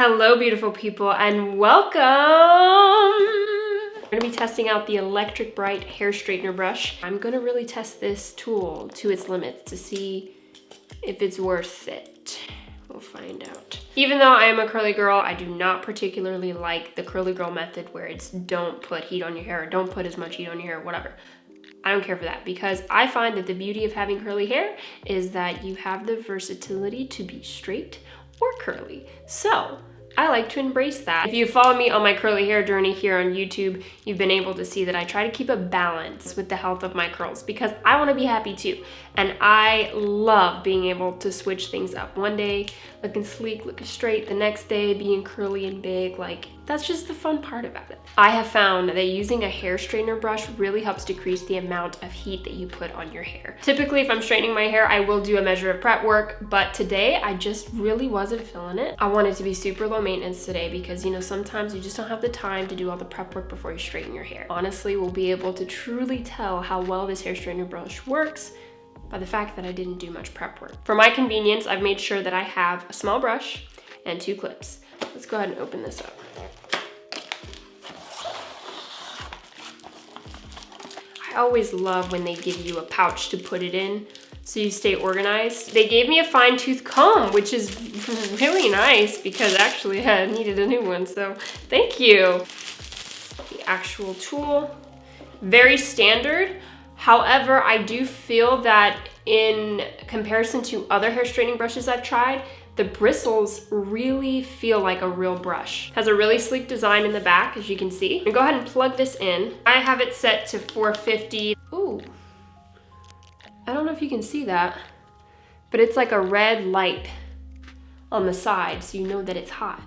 Hello, beautiful people, and welcome! We're gonna be testing out the Electribrite hair straightener brush. I'm gonna really test this tool to its limits to see if it's worth it. We'll find out. Even though I am a curly girl, I do not particularly like the curly girl method where it's don't put heat on your hair, or don't put as much heat on your hair, whatever. I don't care for that because I find that the beauty of having curly hair is that you have the versatility to be straight or curly. So I like to embrace that. If you follow me on my curly hair journey here on YouTube, you've been able to see that I try to keep a balance with the health of my curls because I want to be happy too. And I love being able to switch things up. One day looking sleek, looking straight, the next day being curly and big. Like, that's just the fun part about it. I have found that using a hair straightener brush really helps decrease the amount of heat that you put on your hair. Typically, if I'm straightening my hair, I will do a measure of prep work, but today I just really wasn't feeling it. I wanted to be super low maintenance today because, you know, sometimes you just don't have the time to do all the prep work before you straighten your hair. Honestly, we'll be able to truly tell how well this hair straightener brush works by the fact that I didn't do much prep work. For my convenience, I've made sure that I have a small brush and 2 clips. Let's go ahead and open this up. I always love when they give you a pouch to put it in so you stay organized. They gave me a fine tooth comb, which is really nice because actually I needed a new one, so thank you. The actual tool, very standard. However, I do feel that in comparison to other hair straightening brushes I've tried, the bristles really feel like a real brush. Has a really sleek design in the back, as you can see. I'm gonna go ahead and plug this in. I have it set to 450. Ooh, I don't know if you can see that, but it's like a red light on the side, so you know that it's hot.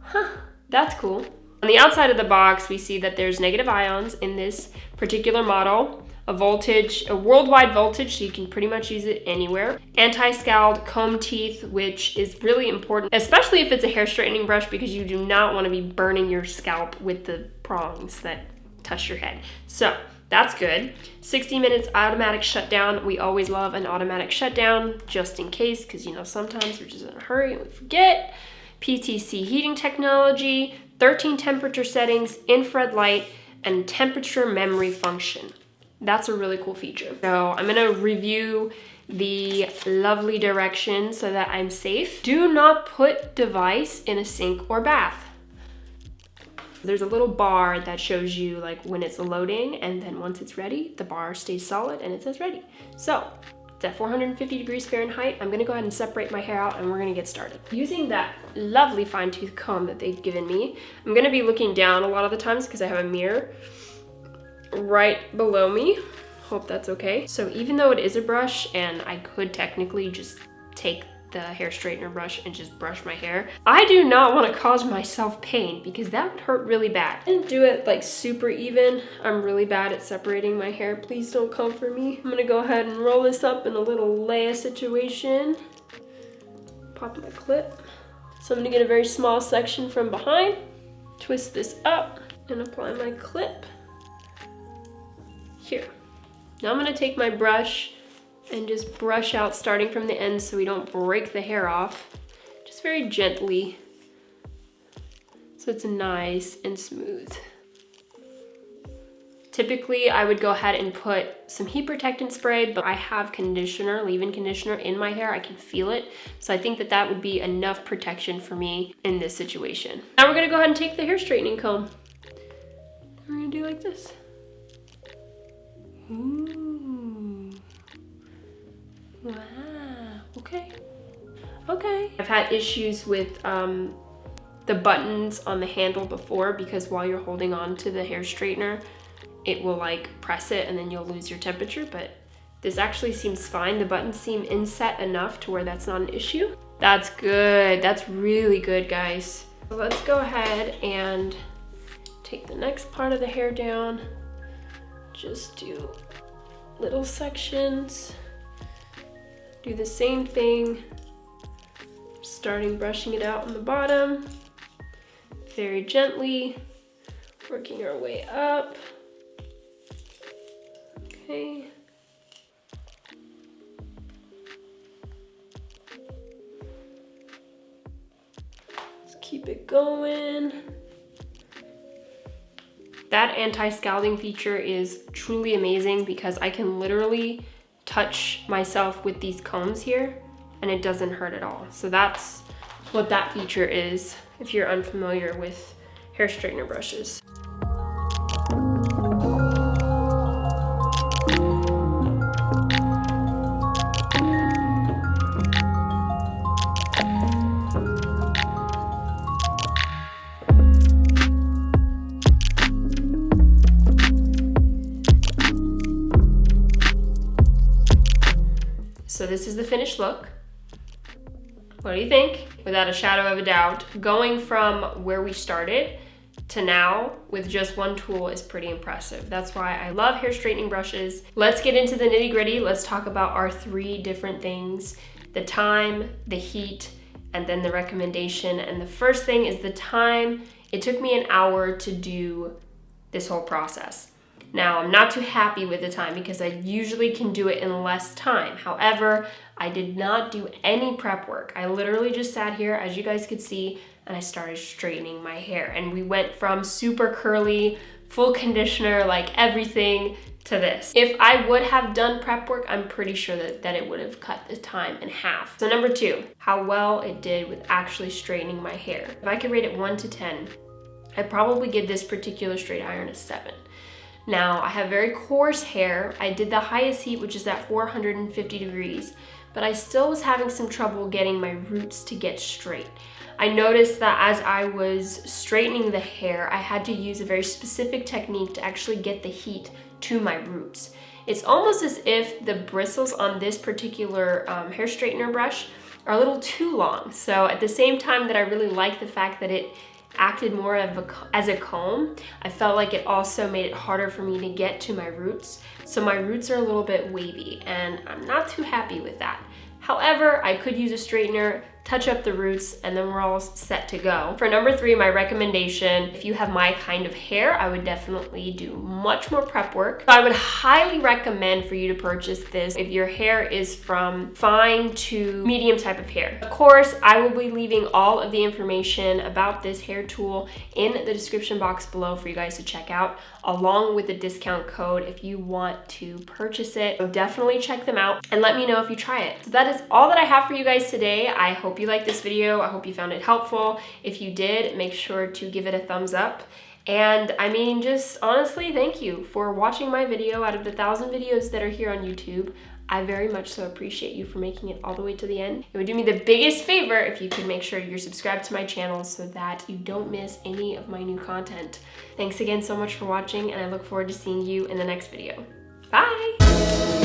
Huh, that's cool. On the outside of the box, we see that there's negative ions in this particular model. A worldwide voltage, so you can pretty much use it anywhere. Anti-scald comb teeth, which is really important, especially if it's a hair straightening brush because you do not want to be burning your scalp with the prongs that touch your head. So that's good. 60 minutes automatic shutdown. We always love an automatic shutdown just in case, because you know sometimes we're just in a hurry and we forget. PTC heating technology, 13 temperature settings, infrared light, and temperature memory function. That's a really cool feature. So I'm gonna review the lovely directions so that I'm safe. Do not put device in a sink or bath. There's a little bar that shows you like when it's loading, and then once it's ready, the bar stays solid and it says ready. So it's at 450 degrees Fahrenheit. I'm gonna go ahead and separate my hair out and we're gonna get started. Using that lovely fine tooth comb that they've given me, I'm gonna be looking down a lot of the times because I have a mirror right below me. Hope that's okay. So even though it is a brush and I could technically just take the hair straightener brush and just brush my hair, I do not want to cause myself pain because that would hurt really bad. And do it like super even. I'm really bad at separating my hair. Please don't come for me. I'm gonna go ahead and roll this up in a little Leia situation. Pop my clip. So I'm gonna get a very small section from behind, twist this up, and apply my clip here. Now I'm gonna take my brush and just brush out starting from the end so we don't break the hair off. Just very gently, so it's nice and smooth. Typically, I would go ahead and put some heat protectant spray, but I have conditioner, leave-in conditioner in my hair. I can feel it. So I think that that would be enough protection for me in this situation. Now we're gonna go ahead and take the hair straightening comb. We're gonna do like this. Ooh. Wow, okay. I've had issues with the buttons on the handle before because while you're holding on to the hair straightener, it will like press it and then you'll lose your temperature, but this actually seems fine. The buttons seem inset enough to where that's not an issue. That's good, that's really good, guys. So let's go ahead and take the next part of the hair down. Just do little sections. Do the same thing, starting brushing it out on the bottom, very gently, working our way up. Okay. keep it going. That anti-scalding feature is truly amazing because I can literally touch myself with these combs here and it doesn't hurt at all. So that's what that feature is if you're unfamiliar with hair straightener brushes. So this is the finished look. What do you think? Without a shadow of a doubt, going from where we started to now with just one tool is pretty impressive. That's why I love hair straightening brushes. Let's get into the nitty-gritty. Let's talk about our 3 different things: the time, the heat, and then the recommendation. And the first thing is the time. It took me an hour to do this whole process. Now, I'm not too happy with the time because I usually can do it in less time. However, I did not do any prep work. I literally just sat here, as you guys could see, and I started straightening my hair. And we went from super curly, full conditioner, like everything, to this. If I would have done prep work, I'm pretty sure that it would have cut the time in half. So number 2, how well it did with actually straightening my hair. If I could rate it 1 to 10, I'd probably give this particular straight iron a 7. Now, I have very coarse hair. I did the highest heat, which is at 450 degrees, but I still was having some trouble getting my roots to get straight. I noticed that as I was straightening the hair, I had to use a very specific technique to actually get the heat to my roots. It's almost as if the bristles on this particular hair straightener brush are a little too long. So at the same time that I really like the fact that it acted more as a comb, I felt like it also made it harder for me to get to my roots. So my roots are a little bit wavy and I'm not too happy with that. However, I could use a straightener, touch up the roots, and then we're all set to go. For number 3, my recommendation, if you have my kind of hair, I would definitely do much more prep work. So I would highly recommend for you to purchase this if your hair is from fine to medium type of hair. Of course, I will be leaving all of the information about this hair tool in the description box below for you guys to check out, along with the discount code if you want to purchase it. So definitely check them out and let me know if you try it. So that is all that I have for you guys today. I hope you liked this video. I hope you found it helpful. If you did, make sure to give it a thumbs up. And I mean, just honestly, thank you for watching my video. Out of the 1,000 videos that are here on YouTube, I very much so appreciate you for making it all the way to the end. It would do me the biggest favor if you could make sure you're subscribed to my channel so that you don't miss any of my new content. Thanks again so much for watching, and I look forward to seeing you in the next video. Bye!